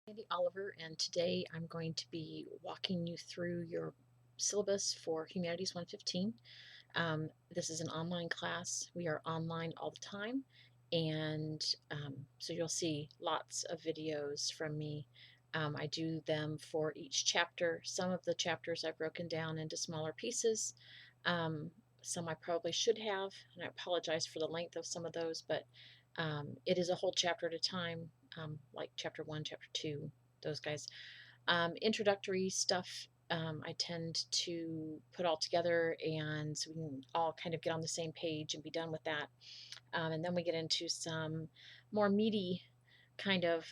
Andy Oliver, and today I'm going to be walking you through your syllabus for Humanities 115. This is an online class. We are online all the time, and so you'll see lots of videos from me. I do them for each chapter. Some of the chapters I've broken down into smaller pieces. Some I probably should have, and I apologize for the length of some of those, but it is a whole chapter at a time, like chapter 1, chapter 2, those guys. Introductory stuff I tend to put all together, and so we can all kind of get on the same page and be done with that. And then we get into some more meaty kind of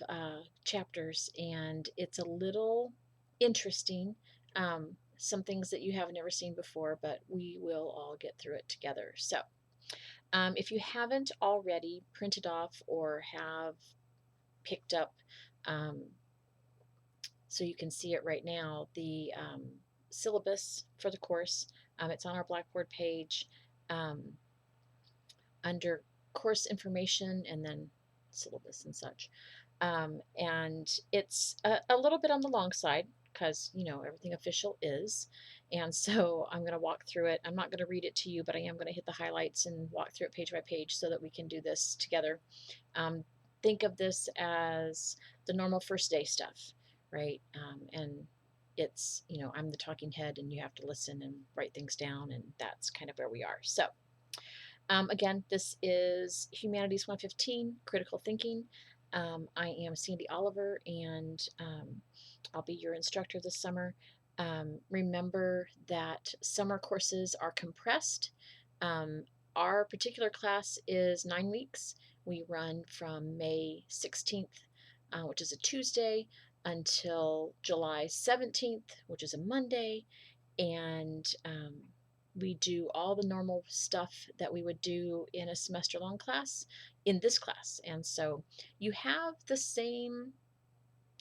chapters, and it's a little interesting. Some things that you have never seen before, but we will all get through it together. So, if you haven't already printed off or have picked up, so you can see it right now, the syllabus for the course, it's on our Blackboard page under course information and then syllabus and such. And it's a little bit on the long side because, you know, everything official is. And so I'm going to walk through it. I'm not going to read it to you, but I am going to hit the highlights and walk through it page by page so that we can do this together. Think of this as the normal first day stuff, right? And it's, you know, I'm the talking head and you have to listen and write things down, and that's kind of where we are. So, again, this is Humanities 115, Critical Thinking. I am Sandy Oliver, and I'll be your instructor this summer. Remember that summer courses are compressed. Our particular class is 9 weeks. We run from May 16th, which is a Tuesday, until July 17th, which is a Monday, and we do all the normal stuff that we would do in a semester-long class in this class. And so you have the same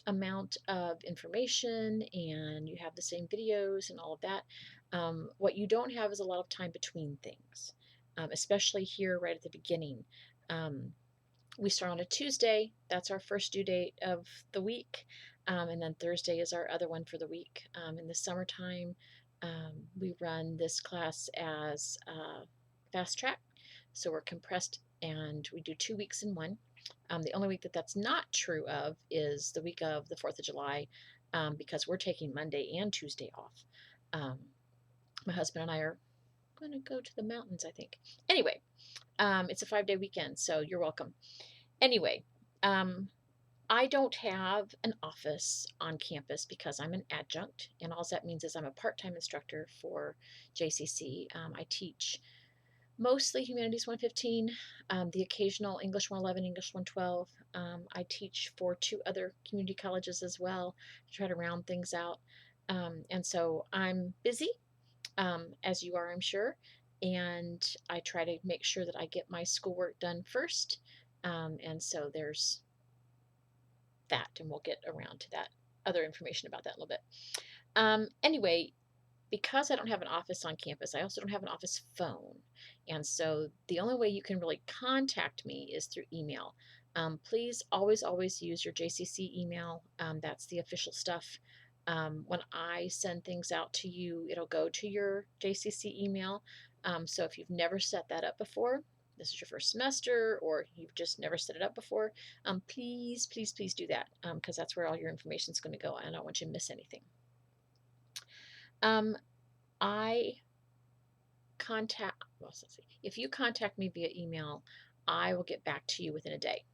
amount of information and you have the same videos and all of that. What you don't have is a lot of time between things, especially here right at the beginning. We start on a Tuesday. That's our first due date of the week. And then Thursday is our other one for the week. In the summertime, we run this class as fast track. So we're compressed and we do 2 weeks in one. The only week that that's not true of is the week of the 4th of July, because we're taking Monday and Tuesday off. My husband and I are going to go to the mountains, I think. Anyway, it's a 5-day weekend, so you're welcome. Anyway, I don't have an office on campus because I'm an adjunct, and all that means is I'm a part-time instructor for JCC. I teach mostly Humanities 115, the occasional English 111, English 112. I teach for 2 other community colleges as well to try to round things out. And so I'm busy, as you are, I'm sure, and I try to make sure that I get my schoolwork done first. And so there's that, and we'll get around to that other information about that in a little bit. Anyway, because I don't have an office on campus, I also don't have an office phone. And so the only way you can really contact me is through email. Please always use your JCC email. That's the official stuff. When I send things out to you, it'll go to your JCC email. So if you've never set that up before, this is your first semester, or you've just never set it up before, please do that, because that's where all your information is going to go. I don't want you to miss anything. If you contact me via email, I will get back to you within a day,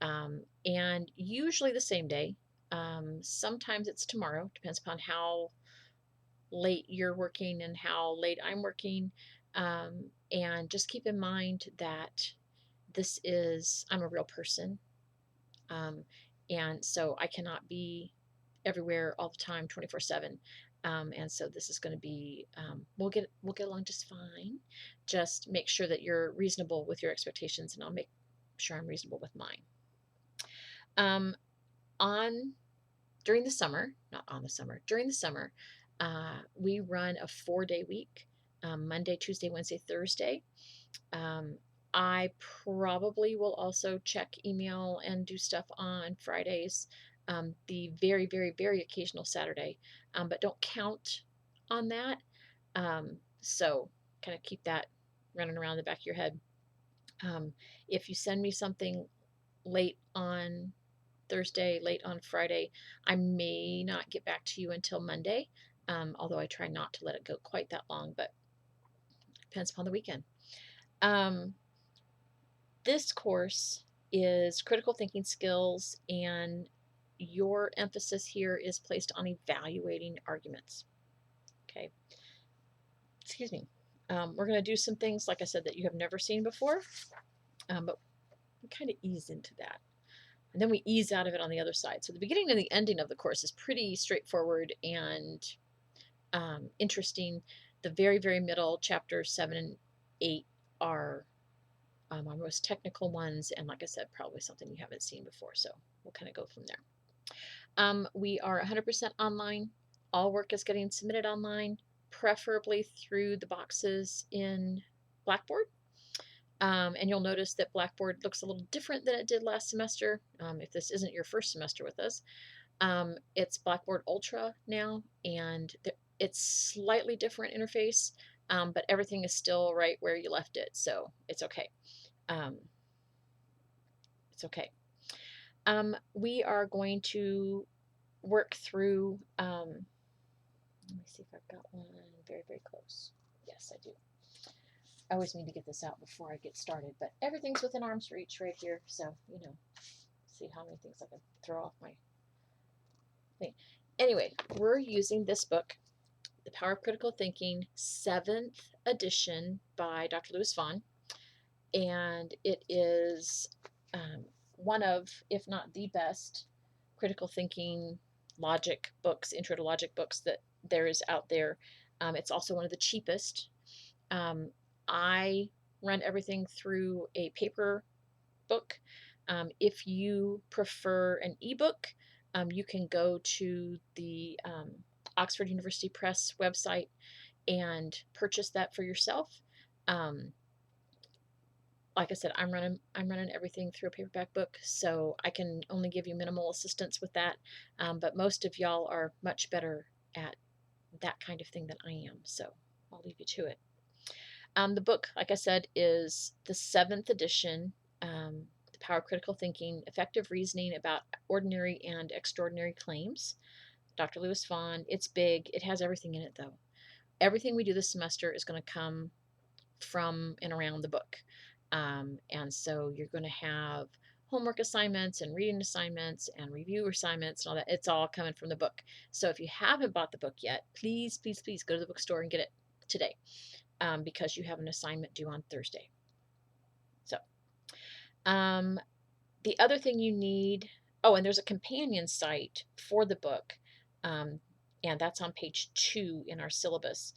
and usually the same day. Sometimes it's tomorrow, depends upon how late you're working and how late I'm working. And just keep in mind that I'm a real person, and so I cannot be everywhere all the time 24/7. And so this is going to be, we'll get along just fine. Just make sure that you're reasonable with your expectations, and I'll make sure I'm reasonable with mine. During the summer, we run a 4-day week, Monday, Tuesday, Wednesday, Thursday. I probably will also check email and do stuff on Fridays, the very, very, very occasional Saturday, but don't count on that. So kind of keep that running around the back of your head. If you send me something late on Thursday, late on Friday, I may not get back to you until Monday, although I try not to let it go quite that long, but depends upon the weekend. This course is critical thinking skills, and your emphasis here is placed on evaluating arguments. Okay. Excuse me. We're going to do some things, like I said, that you have never seen before, but we kind of ease into that. And then we ease out of it on the other side. So the beginning and the ending of the course is pretty straightforward and interesting. The very, very middle, chapter 7 and 8, are our most technical ones. And like I said, probably something you haven't seen before. So we'll kind of go from there. We are 100% online. All work is getting submitted online, preferably through the boxes in Blackboard. And you'll notice that Blackboard looks a little different than it did last semester. If this isn't your first semester with us, it's Blackboard Ultra now, and it's slightly different interface, but everything is still right where you left it, so it's okay. It's okay. We are going to work through, let me see if I've got one very, very close. Yes, I do. I always need to get this out before I get started, but everything's within arm's reach right here, so, see how many things I can throw off my thing. Anyway, we're using this book, The Power of Critical Thinking, 7th edition by Dr. Lewis Vaughn, and it is one of, if not the best, critical thinking logic books, intro to logic books that there is out there. It's also one of the cheapest. I run everything through a paper book. If you prefer an ebook, you can go to the Oxford University Press website and purchase that for yourself. Like I said, I'm running everything through a paperback book, so I can only give you minimal assistance with that. But most of y'all are much better at that kind of thing than I am, so I'll leave you to it. The book, like I said, is the 7th edition, The Power of Critical Thinking, Effective Reasoning About Ordinary and Extraordinary Claims. Dr. Lewis Vaughn. It's big. It has everything in it, though. Everything we do this semester is going to come from and around the book. And so you're going to have homework assignments and reading assignments and review assignments and all that. It's all coming from the book. So if you haven't bought the book yet, please, please, please go to the bookstore and get it today, because you have an assignment due on Thursday. So the other thing you need, and there's a companion site for the book, and that's on page 2 in our syllabus.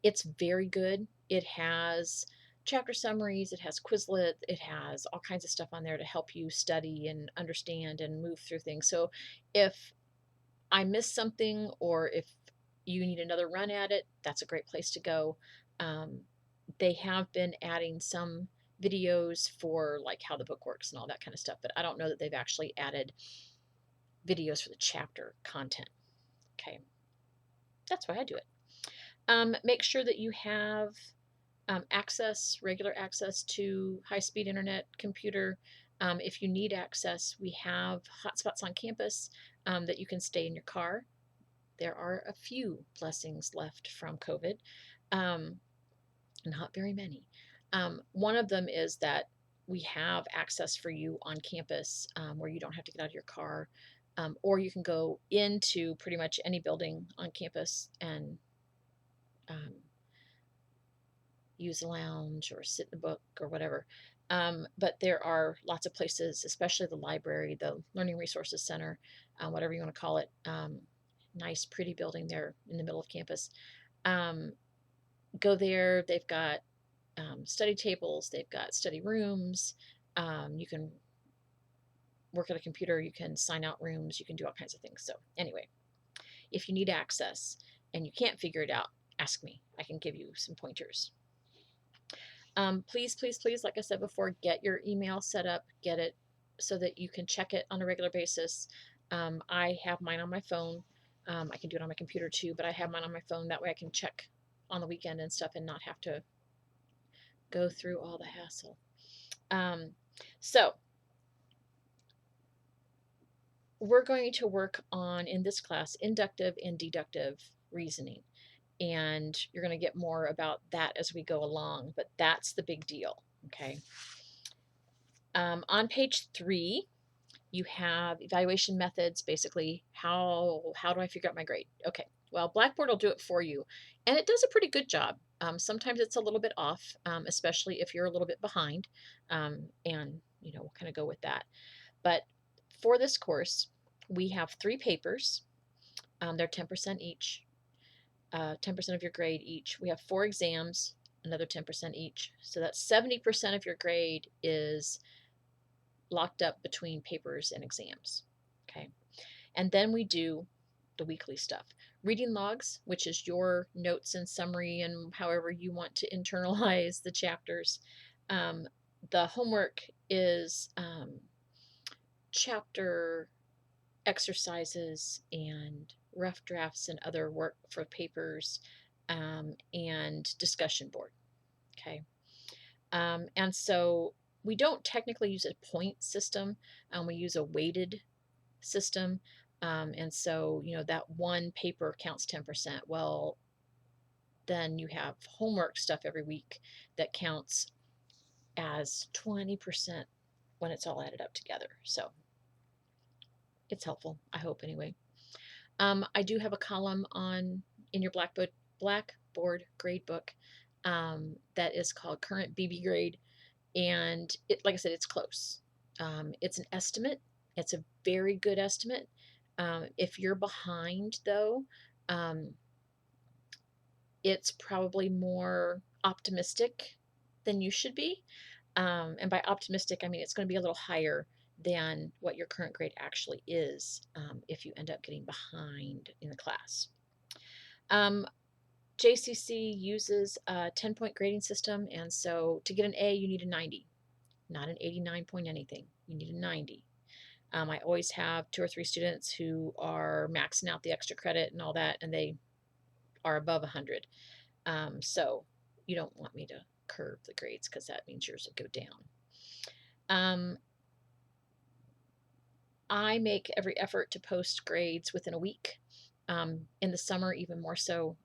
It's very good. It has chapter summaries, it has Quizlet, it has all kinds of stuff on there to help you study and understand and move through things. So if I missed something, or if you need another run at it, that's a great place to go. They have been adding some videos for like how the book works and all that kind of stuff, but I don't know that they've actually added videos for the chapter content. Okay, that's why I do it. Make sure that you have regular access to high-speed internet, computer. If you need access, we have hotspots on campus that you can stay in your car. There are a few blessings left from COVID, not very many. One of them is that we have access for you on campus, where you don't have to get out of your car, or you can go into pretty much any building on campus and use a lounge or sit in a book or whatever. But there are lots of places, especially the library, the Learning Resources Center, whatever you want to call it. Nice, pretty building there in the middle of campus. Go there. They've got study tables. They've got study rooms. You can work at a computer. You can sign out rooms. You can do all kinds of things. So anyway, if you need access and you can't figure it out, ask me. I can give you some pointers. Please, please, please, like I said before, get your email set up, get it so that you can check it on a regular basis. I have mine on my phone. I can do it on my computer too, but I have mine on my phone. That way I can check on the weekend and stuff and not have to go through all the hassle. So we're going to work on, in this class, inductive and deductive reasoning. And you're going to get more about that as we go along, but that's the big deal, okay? On page 3, you have evaluation methods, basically how do I figure out my grade? Okay, well, Blackboard will do it for you, and it does a pretty good job. Sometimes it's a little bit off, especially if you're a little bit behind, and we'll kind of go with that. But for this course, we have 3 papers. They're 10% each, 10% of your grade each. We have 4 exams, another 10% each. So that's 70% of your grade is locked up between papers and exams. Okay. And then we do the weekly stuff. Reading logs, which is your notes and summary and however you want to internalize the chapters. The homework is chapter exercises and rough drafts and other work for papers, and discussion board. Okay. And so we don't technically use a point system. We use a weighted system. And so, that one paper counts 10%. Well, then you have homework stuff every week that counts as 20% when it's all added up together. So it's helpful, I hope, anyway. I do have a column in your Blackboard grade book that is called Current BB Grade, and like I said, it's close. It's an estimate. It's a very good estimate. If you're behind, though, it's probably more optimistic than you should be. And by optimistic, I mean it's going to be a little higher than what your current grade actually is, if you end up getting behind in the class. JCC uses a 10-point grading system, and so to get an A, you need a 90, not an 89 point anything. You need a 90. I always have 2 or 3 students who are maxing out the extra credit and all that, and they are above 100. So you don't want me to curve the grades because that means yours will go down. I make every effort to post grades within a week. In the summer, even more so.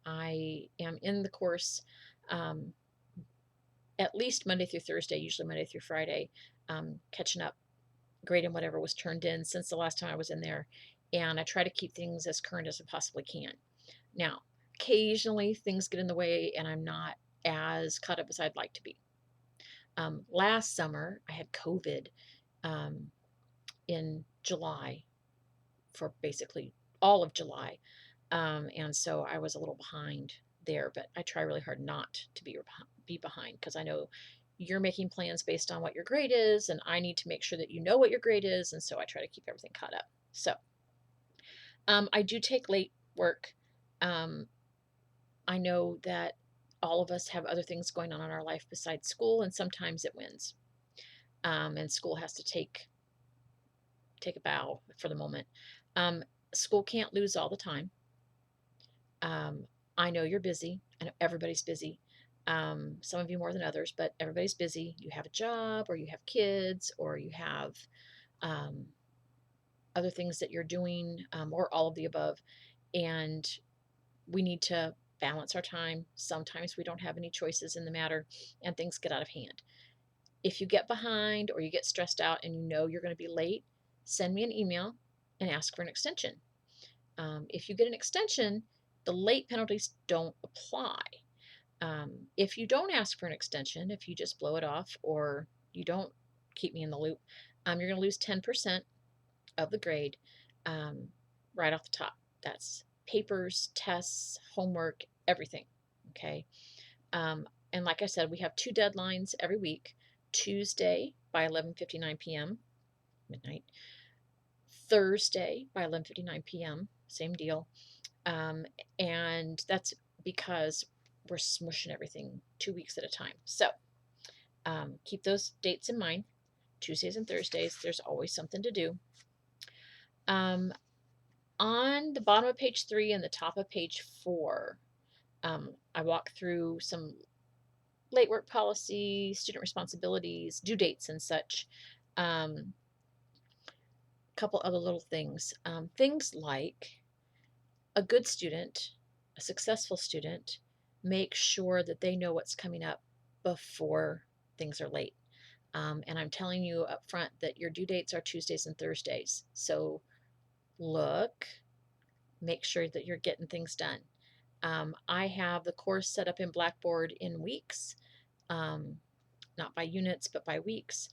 I am in the course at least Monday through Thursday, usually Monday through Friday, catching up, grading whatever was turned in since the last time I was in there. And I try to keep things as current as I possibly can. Now, occasionally things get in the way and I'm not as caught up as I'd like to be. Last summer, I had COVID in July for basically all of July. And so I was a little behind there, but I try really hard not to be behind, because I know you're making plans based on what your grade is, and I need to make sure that you know what your grade is, and so I try to keep everything caught up. So I do take late work. I know that all of us have other things going on in our life besides school, and sometimes it wins. And school has to take a bow for the moment. School can't lose all the time. I know you're busy. I know everybody's busy. Some of you more than others, but everybody's busy. You have a job, or you have kids, or you have other things that you're doing, or all of the above. And we need to balance our time. Sometimes we don't have any choices in the matter, and things get out of hand. If you get behind or you get stressed out and you know you're going to be late, send me an email and ask for an extension. If you get an extension, the late penalties don't apply. If you don't ask for an extension, if you just blow it off or you don't keep me in the loop, you're going to lose 10% of the grade right off the top. That's papers, tests, homework, everything. Okay. And like I said, we have 2 deadlines every week: Tuesday by 11:59 p.m. midnight, Thursday by 11:59 p.m. same deal. And that's because we're smushing everything 2 weeks at a time. So keep those dates in mind. Tuesdays and Thursdays. There's always something to do. On the bottom of page 3 and the top of page 4, I walk through some late work policy, student responsibilities, due dates, and such. Couple other little things. Things like a good student, a successful student, make sure that they know what's coming up before things are late. And I'm telling you up front that your due dates are Tuesdays and Thursdays. So look, make sure that you're getting things done. I have the course set up in Blackboard in weeks, not by units, but by weeks.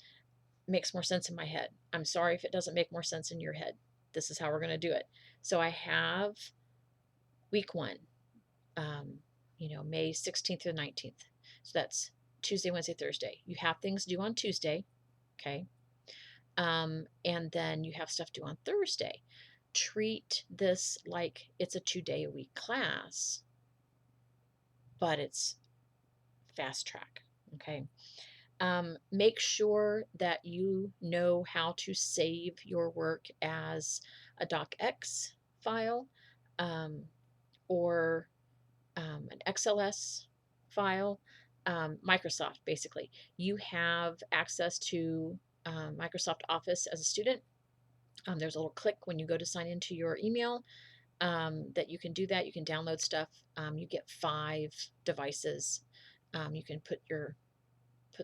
Makes more sense in my head. I'm sorry if it doesn't make more sense in your head. This is how we're going to do it. So I have week 1, May 16th to 19th. So that's Tuesday, Wednesday, Thursday. You have things due on Tuesday, okay? And then you have stuff due on Thursday. Treat this like it's a 2-day-a-week class, but it's fast track, okay? Make sure that you know how to save your work as a docx file, or an XLS file. Microsoft, basically. You have access to Microsoft Office as a student. There's a little click when you go to sign into your email that you can do that. You can download stuff. You get 5 devices. You can put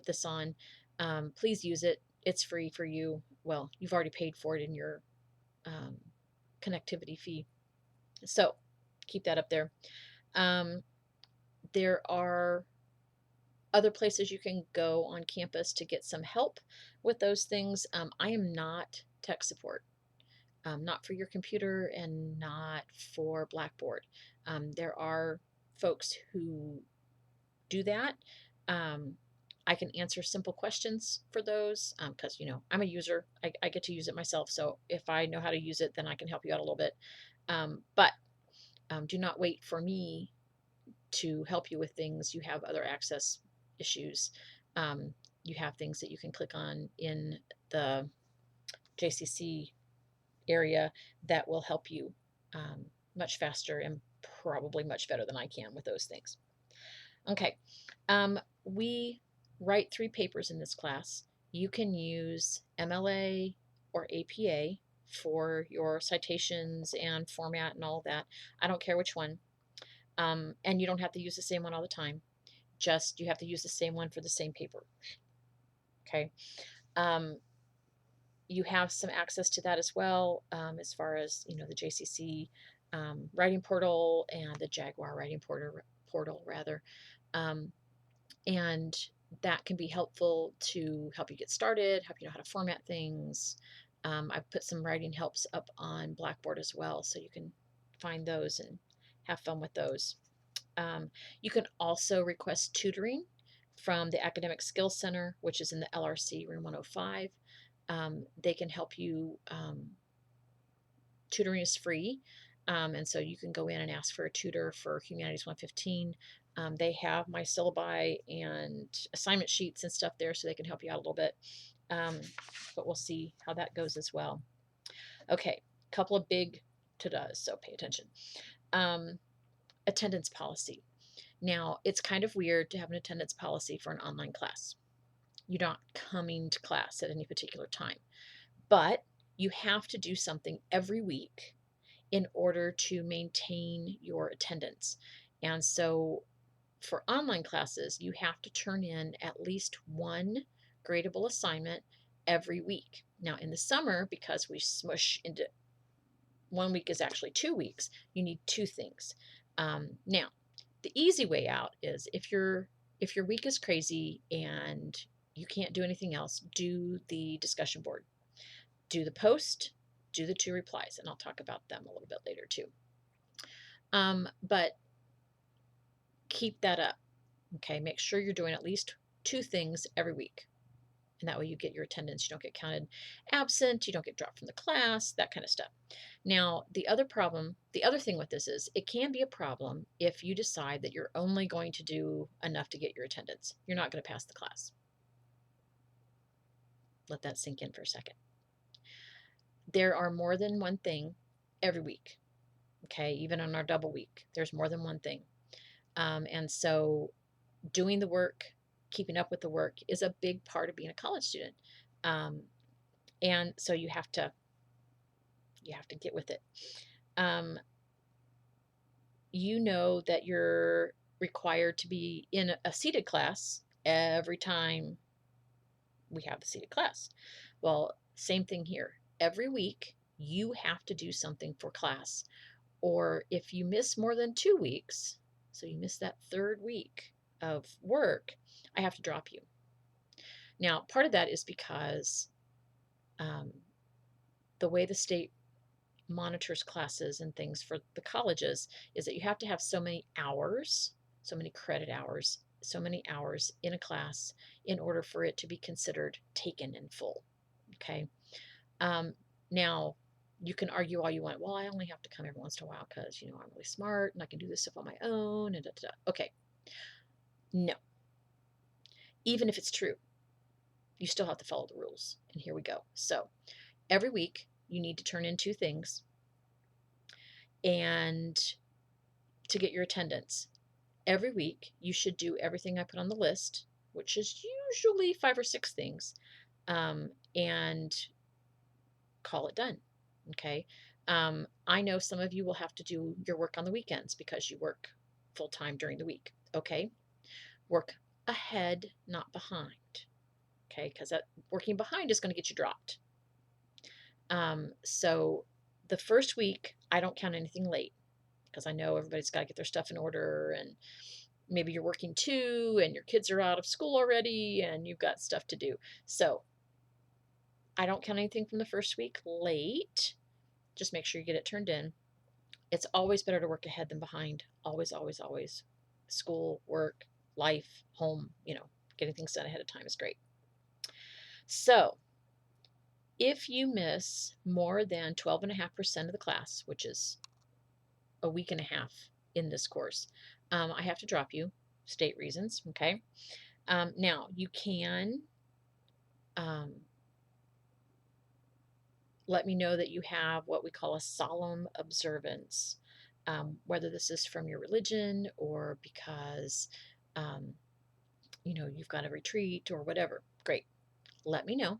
this on. Please use it. It's free for you. Well, you've already paid for it in your connectivity fee. So keep that up there. There are other places you can go on campus to get some help with those things. I am not tech support, not for your computer and not for Blackboard. There are folks who do that. I can answer simple questions for those because, I'm a user. I get to use it myself. So if I know how to use it, then I can help you out a little bit. But do not wait for me to help you with things. You have other access issues. You have things that you can click on in the JCC area that will help you much faster and probably much better than I can with those things. Okay, we write 3 papers in this class. You can use MLA or APA for your citations and format and all of that. I don't care which one. And you don't have to use the same one all the time. Just you have to use the same one for the same paper. Okay. You have some access to that as well, as far as the JCC writing portal and the Jaguar writing portal rather, and that can be helpful to help you get started, help you know how to format things. I've put some writing helps up on Blackboard as well, so you can find those and have fun with those. You can also request tutoring from the Academic Skills Center, which is in the LRC room 105. They can help you. Tutoring is free, and so you can go in and ask for a tutor for Humanities 115. They have my syllabi and assignment sheets and stuff there, so they can help you out a little bit. But we'll see how that goes as well. Okay, a couple of big to-dos, so pay attention. Attendance policy. Now, it's kind of weird to have an attendance policy for an online class. You're not coming to class at any particular time, but you have to do something every week in order to maintain your attendance. And so for online classes, you have to turn in at least 1 gradable assignment every week. Now in the summer, because we smush into 1 week is actually 2 weeks, you need 2 things. Now, the easy way out is if your week is crazy and you can't do anything else, do the discussion board. Do the post, do the 2 replies, and I'll talk about them a little bit later too. But keep that up, okay? Make sure you're doing at least 2 things every week, and that way you get your attendance. You don't get counted absent, you don't get dropped from the class, that kind of stuff. Now, the other thing with this is it can be a problem if you decide that you're only going to do enough to get your attendance. You're not going to pass the class. Let that sink in for a second. There are more than one thing every week. Okay, even on our double week, there's more than one thing. And so doing the work, keeping up with the work is a big part of being a college student. Um, and so you have to get with it. Um, you know that you're required to be in a seated class every time we have the seated class. Well, same thing here. Every week, you have to do something for class. Or if you miss more than 2 weeks, so you miss that third week of work, I have to drop you. Now, part of that is because um, the way the state monitors classes and things for the colleges is that you have to have so many hours, so many credit hours, so many hours in a class in order for it to be considered taken in full. Okay. Um, Now, you can argue all you want. Well, I only have to come every once in a while because, I'm really smart and I can do this stuff on my own. And da, da, da. Okay. No. Even if it's true, you still have to follow the rules. And here we go. So every week, you need to turn in 2 things and to get your attendance. Every week, you should do everything I put on the list, which is usually 5 or 6 things, and call it done. Okay. I know some of you will have to do your work on the weekends because you work full time during the week. Okay. Work ahead, not behind. Okay. Because that working behind is going to get you dropped. So the first week, I don't count anything late because I know everybody's got to get their stuff in order, and maybe you're working too and your kids are out of school already and you've got stuff to do. So I don't count anything from the first week late. Just make sure you get it turned in. It's always better to work ahead than behind. Always, always, always. School, work, life, home, getting things done ahead of time is great. So if you miss more than 12.5% of the class, which is a week and a half in this course, I have to drop you. State reasons. Okay. Now you can let me know that you have what we call a solemn observance, whether this is from your religion or because you've got a retreat or whatever. Great. Let me know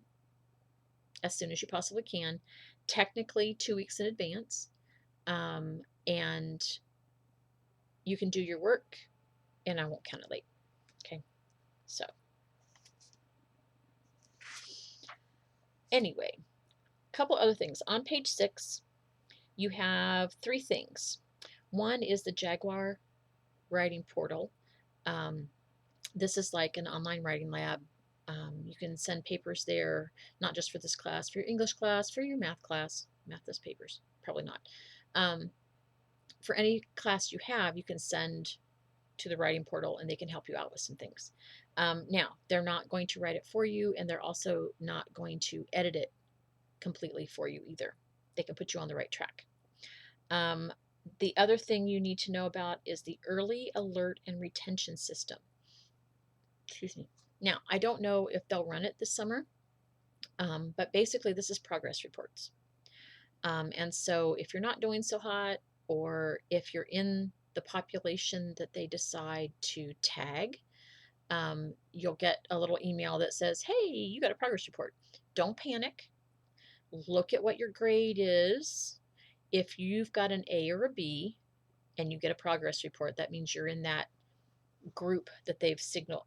as soon as you possibly can. Technically 2 weeks in advance, and you can do your work and I won't count it late. Okay. So anyway, a couple other things on page 6. You have 3 things. One is the Jaguar writing portal. This is like an online writing lab. You can send papers there, not just for this class, for your English class, for your math class. Math does papers, probably not. For any class you have, you can send to the writing portal and they can help you out with some things. Now, they're not going to write it for you, and they're also not going to edit it completely for you either. They can put you on the right track. The other thing you need to know about is the early alert and retention system. Excuse me. Now, I don't know if they'll run it this summer, but basically this is progress reports. And so if you're not doing so hot, or if you're in the population that they decide to tag, you'll get a little email that says, hey, you got a progress report. Don't panic. Look at what your grade is. If you've got an A or a B and you get a progress report, that means you're in that group that they've singled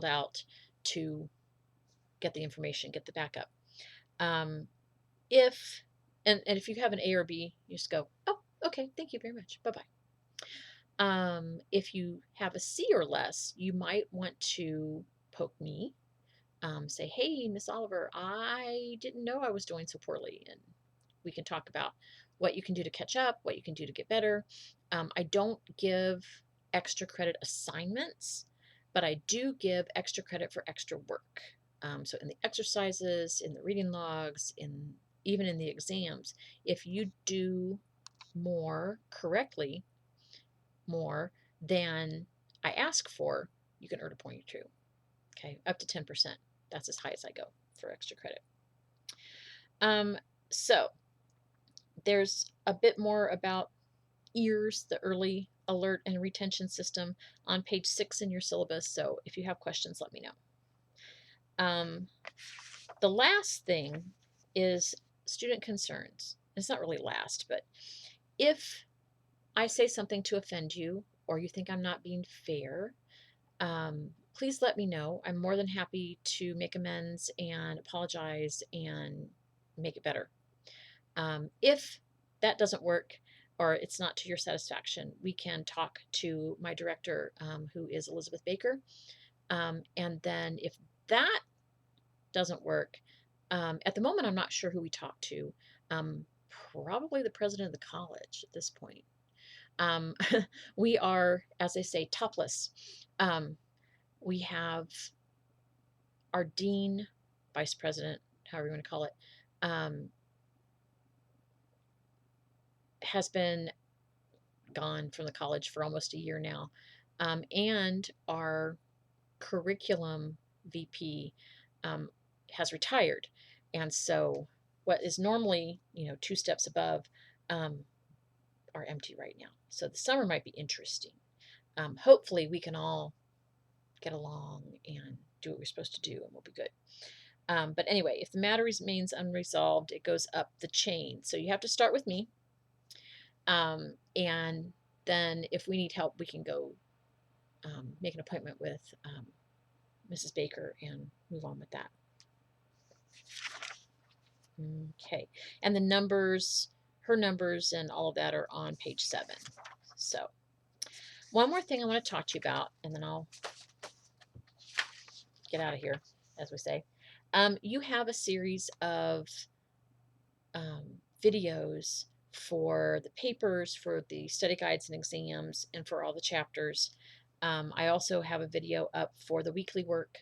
out to get the information, get the backup. If you have an A or B, you just go, oh, okay, thank you very much, bye-bye. If you have a C or less, you might want to poke me, say, hey, Miss Oliver, I didn't know I was doing so poorly, and we can talk about what you can do to catch up, what you can do to get better. I don't give extra credit assignments, but I do give extra credit for extra work. So in the exercises, in the reading logs, even in the exams, if you do more correctly, more than I ask for, you can earn a point or two. Okay, up to 10%. That's as high as I go for extra credit. So there's a bit more about EARS, the Early Alert and Retention System, on page 6 in your syllabus. So if you have questions, let me know. The last thing is student concerns. It's not really last, but if I say something to offend you or you think I'm not being fair, please let me know. I'm more than happy to make amends and apologize and make it better. If that doesn't work or it's not to your satisfaction, we can talk to my director, who is Elizabeth Baker. And then if that doesn't work, at the moment, I'm not sure who we talk to. Probably the president of the college at this point. We are, as they say, topless. We have our dean, vice president, however you want to call it, has been gone from the college for almost a year now. And our curriculum VP has retired. And so what is normally, 2 steps above, are empty right now. So the summer might be interesting. Hopefully we can all get along and do what we're supposed to do and we'll be good. But anyway, if the matter remains unresolved, it goes up the chain. So you have to start with me. And then if we need help, we can go make an appointment with Mrs. Baker and move on with that. Okay, and the numbers, her numbers and all of that are on page 7. So one more thing I want to talk to you about, and then I'll get out of here, as we say. You have a series of videos for the papers, for the study guides and exams, and for all the chapters. I also have a video up for the weekly work,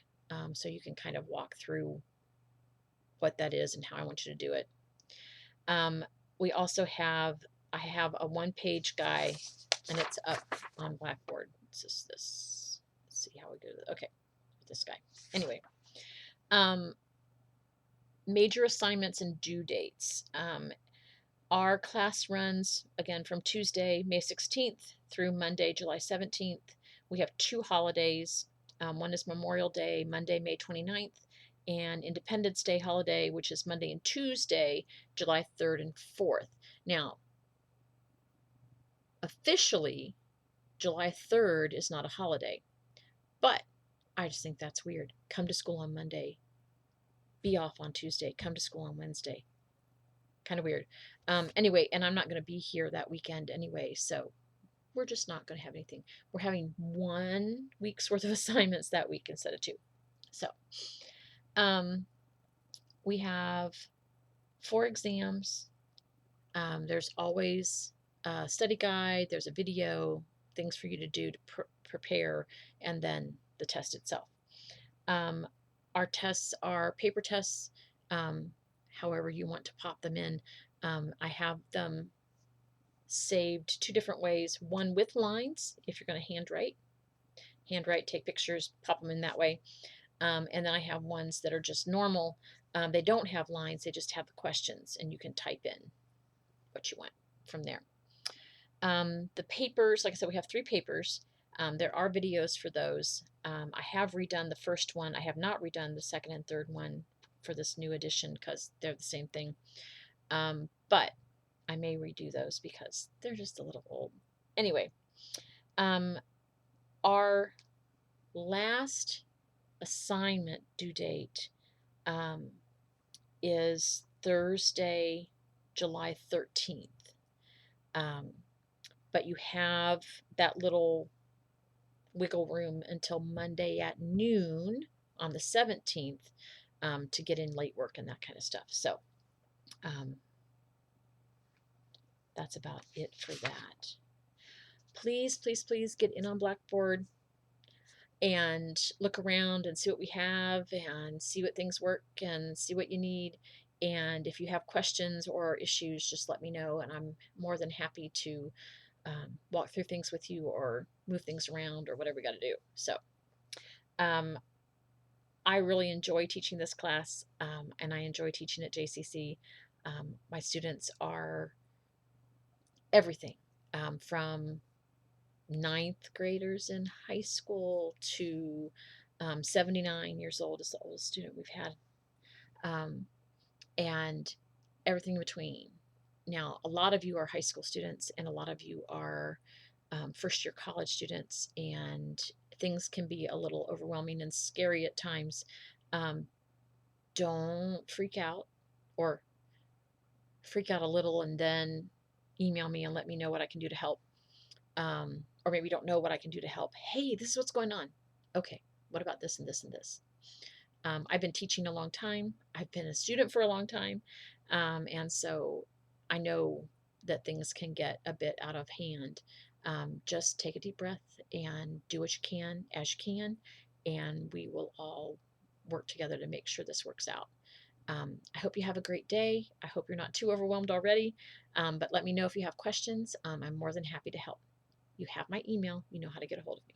so you can kind of walk through what that is and how I want you to do it. We also have, I have a 1-page guide, and it's up on Blackboard. It's just this. Let's see how we do it. Okay, this guy. Anyway, major assignments and due dates. Our class runs, again, from Tuesday, May 16th through Monday, July 17th. We have 2 holidays. One is Memorial Day, Monday, May 29th, and Independence Day holiday, which is Monday and Tuesday, July 3rd and 4th. Now, officially, July 3rd is not a holiday, but I just think that's weird. Come to school on Monday, be off on Tuesday, come to school on Wednesday. Kind of weird. Anyway, and I'm not going to be here that weekend anyway, so we're just not going to have anything. We're having 1 week's worth of assignments that week instead of 2. So we have 4 exams. There's always a study guide, there's a video, things for you to do to prepare, and then the test itself. Our tests are paper tests, however you want to pop them in. I have them saved 2 different ways. One with lines, if you're going to handwrite, take pictures, pop them in that way. And then I have ones that are just normal. They don't have lines, they just have the questions, and you can type in what you want from there. The papers, like I said, we have 3 papers. There are videos for those. I have redone the first one. I have not redone the second and third one for this new edition because they're the same thing. But I may redo those because they're just a little old. Anyway, our last assignment due date is Thursday, July 13th. But you have that little wiggle room until Monday at noon on the 17th to get in late work and that kind of stuff. So that's about it for that. Please, please, please get in on Blackboard and look around and see what we have and see what things work and see what you need. And if you have questions or issues, just let me know, and I'm more than happy to walk through things with you or move things around or whatever we got to do. So I really enjoy teaching this class, and I enjoy teaching at JCC. My students are everything, from ninth graders in high school to 79 years old is the oldest student we've had, um, and everything in between. Now, a lot of you are high school students, and a lot of you are first year college students, and things can be a little overwhelming and scary at times. Um, don't freak out, or freak out a little and then email me and let me know what I can do to help. Or maybe you don't know what I can do to help. Hey, this is what's going on. Okay, what about this and this and this? I've been teaching a long time. I've been a student for a long time. And so I know that things can get a bit out of hand. Just take a deep breath and do what you can as you can, and we will all work together to make sure this works out. I hope you have a great day. I hope you're not too overwhelmed already, but let me know if you have questions. I'm more than happy to help. You have my email, you know how to get a hold of me.